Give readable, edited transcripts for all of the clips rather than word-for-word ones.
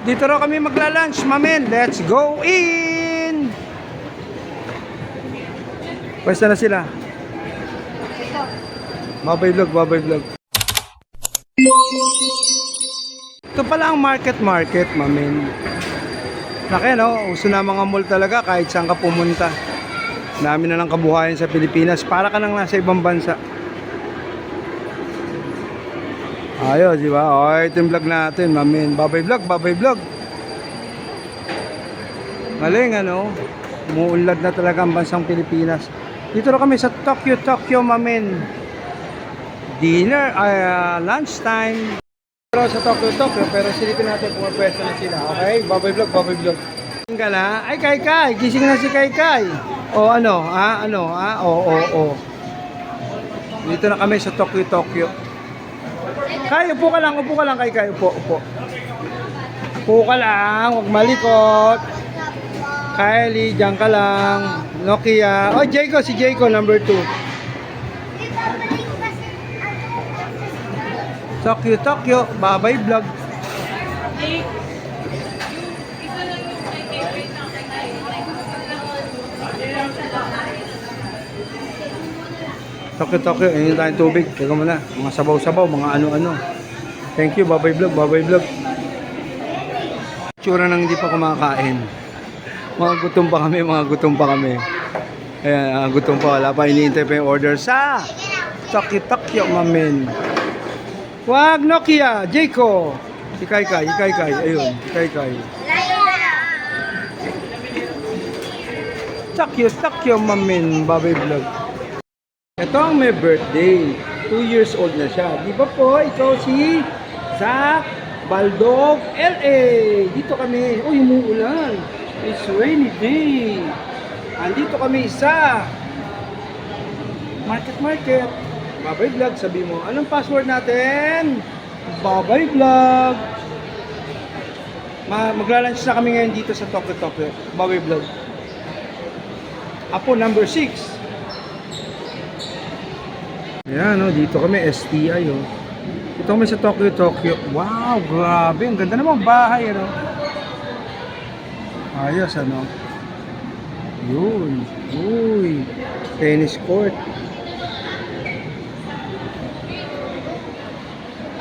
Dito raw kami magla-lunch, mamen. Let's go in! Pwesta na sila. Babay vlog, babay vlog. Ito pala ang market, mamen. Laki, no? Uso na mga mall talaga kahit saan ka pumunta. Dami na ng kabuhayan sa Pilipinas. Para ka nang nasa ibang bansa. Ayos, di ba? O, ito yung vlog natin, mamen. Babay vlog, babay vlog. Maling, ano? Umuunlad na talaga ang bansang Pilipinas. Dito na kami sa Tokyo, mamen. Dinner, lunch time. Pero sa Tokyo, pero silipin natin kung pwesto na sila. Okay? Babay vlog, babay vlog. Gising ka na? Ay, Kai. Gising na si Kai. O, ano? O. Dito na kami sa Tokyo. Kai, upo ka lang, Kai. Upo. Upo ka lang, huwag malikot. Kylie, dyan ka lang. Nokia. Oh, si Jayco, number 2. Tokyo, babay vlog. Tokyo, ayun tayong tubig. Teka muna, mga sabaw-sabaw, mga ano-ano. Thank you, babay vlog. Tsura nang hindi pa kumakain. Mga gutom pa kami. Ayan, gutom pa, wala pa, iniintay pa yung order sa Tokyo, mamen. Wag, Nokia, Jayco. Si Kai, ayun, si Kai. Tokyo, mamen, babay vlog. Ito ang may birthday. 2 years old na siya. Di ba po, ikaw si Zach Baldog, LA. Dito kami. Uy, umuulan. It's rainy day. Andito kami sa market. Babay vlog, sabi mo. Anong password natin? Babay vlog. Magla-lunch na kami ngayon dito sa Tokyo. Babay vlog. Apo number 6. Ayan, no, dito kami, STI, oh. Dito kami sa Tokyo. Wow, grabe. Ang ganda naman bahay, ano. Ayos, ano. Yun. Uy. Tennis court.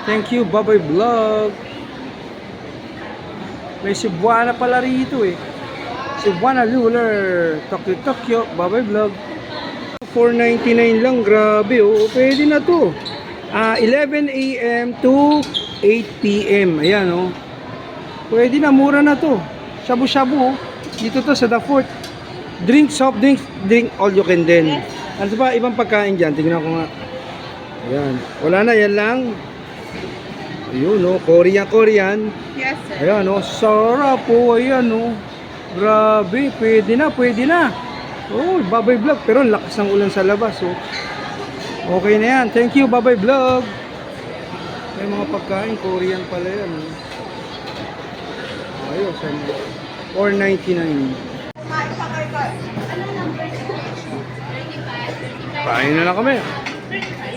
Thank you, Babay Vlog. May Cebuana pala rito, eh. Cebuana Lular. Tokyo, Babay Vlog. 4.99 lang, grabe, oh. Pwede na to. 11 AM to 8 PM. Ayan, oh. Pwede na, mura na to. Shabu-shabu, oh. Dito to sa The Fort. Soft drinks, all you can din. Ano ba, ibang pagkain dyan? Tingnan ko nga. Ayan. Wala na, yan lang. Ayun, oh. Korean. Yes, sir. Ayan, oh. Sarap, oh. Ayan, oh. Grabe, pwede na. Oh, Babay Vlog. Pero lakas ng ulan sa labas, oh. Okay na yan. Thank you, Babay Vlog. May mga pagkain, Korean pala yan, oh. Ayos, ano. 4.99. Kain na lang kami.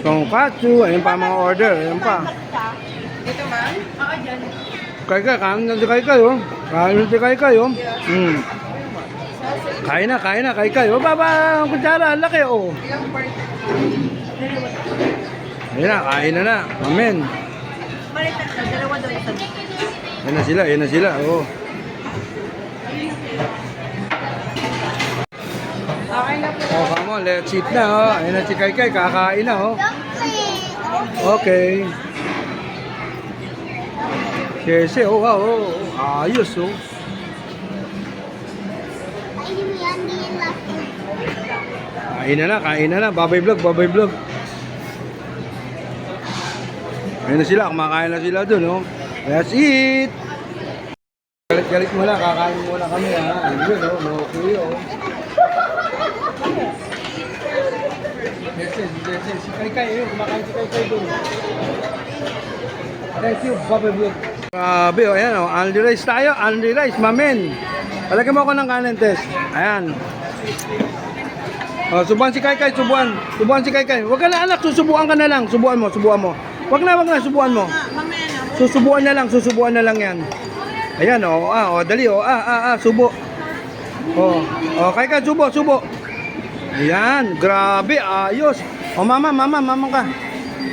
Tonkatsu, ayun pa ang mga order. Ayun pa. Dito, ma'am? Oo, dyan. Kain na si Kai, oh. Kain na si Kai, oh. Kain na, Kai. Oh, baba, ang kutsara, laki, oh. Ayun na, kain na. Amen. Malitan na, dalawa daw isa. Ayun na sila, oh. Okay na po. Oh, come on, let's eat na, oh. Ayun na si Kai, kakain na, oh. Okay. Kese, oh, wow, oh. Ayos, oh. Kain na na. Babay vlog. Ayun na sila, kumakain na sila dun, oh. Let's eat! Galit muna, kakain muna kami, ha. Ayun, oh, okay, oh. Si Kai, ayun, kumakain si Kai dun. Thank you, Babay vlog. Grabe, oh, ayan, oh. Only rice tayo, mamen. Palagyan mo ako ng kanin test. Ayan. Oh, subuhan si Kai. Subuhan si Kai. Huwag ka na, anak, susubuan ka na lang. Subuhan mo. Wag na, subuhan mo. Susubuan na lang yan. Ayan, dali, subo. Kay ka, subo. Ayan, grabe, ayos. Mama ka.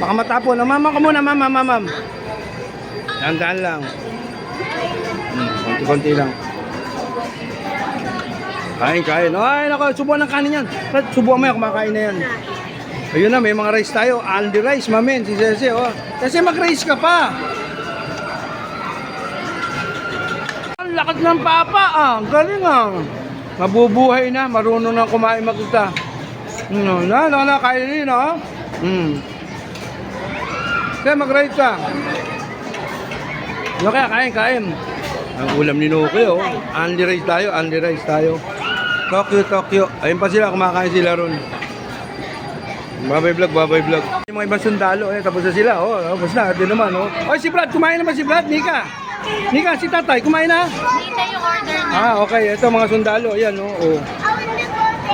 Baka matapon. Mama ka muna, ma'am. Dahan lang. Konti-konti lang. Kain. Ay, nako, subuan ng kanin yan. Subuan mo yan, kumakain na yan. Ayun na, may mga rice tayo. Aldi rice, mamen, si Ceci, Kasi mag-rice ka pa. Ang lakas ng papa, galing, Mabubuhay na, marunong na kumain mag-isa. Kainin, Kaya mag-rice ka. Kaya, kain. Ang ulam ni Nuki, Anli rice tayo. Tokyo. Ayun pa sila, kumakain sila ron. Babay vlog. Yung mga ibang sundalo, tapos na sila, tapos na, ito naman, si Brad, kumain naman si Brad, Nika, si Tatay, kumain na? Ito yung order na. Okay, ito mga sundalo, ayan,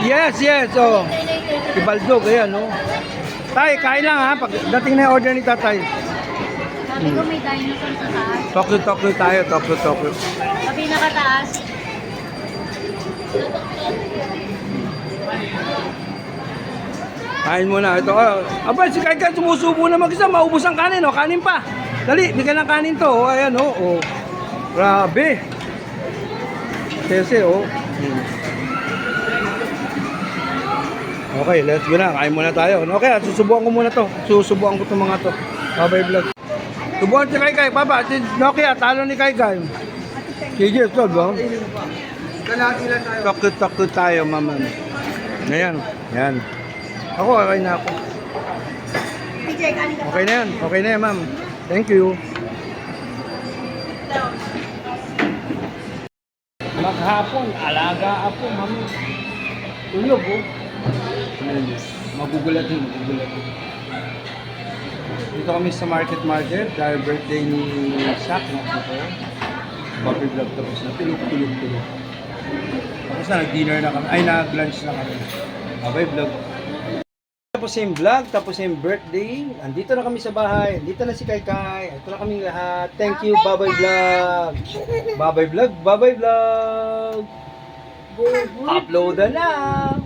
Yes, si Baldog, ayan, Tay, kain lang, pag dating na yung order ni Tatay. Sabi ko may dinosaur sa taas. Tokyo tayo, Tokyo. Sa pinakataas. Kain muna, ito, si Kai sumusubo na mag-isa, maubos ang kanin, kanin pa. Dali, bigyan ng kanin to, ayan, Grabe. Sese, Okay, let's go na, kain muna tayo. Okay, susubukan ko muna to. Susubukan ko itong mga to. Babay vlog. Subukan si Kai, Papa, si Nokia, talo ni Kai. Sige, ito, ba? Tokyo tayo, mama. Ayan. Ako, okay na ako. Okay na yan, ma'am. Thank you. Maghapon, alaga ako, ma'am. Tulog, Magugulat. Dito kami sa market dahil birthday ni Shaq. Coffee vlog tapos na. Tulog. Tapos na, nag-dinner na kami. Ay, nag-lunch na kami. Bye vlog. Tapos yung vlog, tapos yung birthday. Andito na kami sa bahay. Andito na si Kai. Ito na kaming lahat. Thank you, Babay Vlog. Babay Vlog. Upload na lang.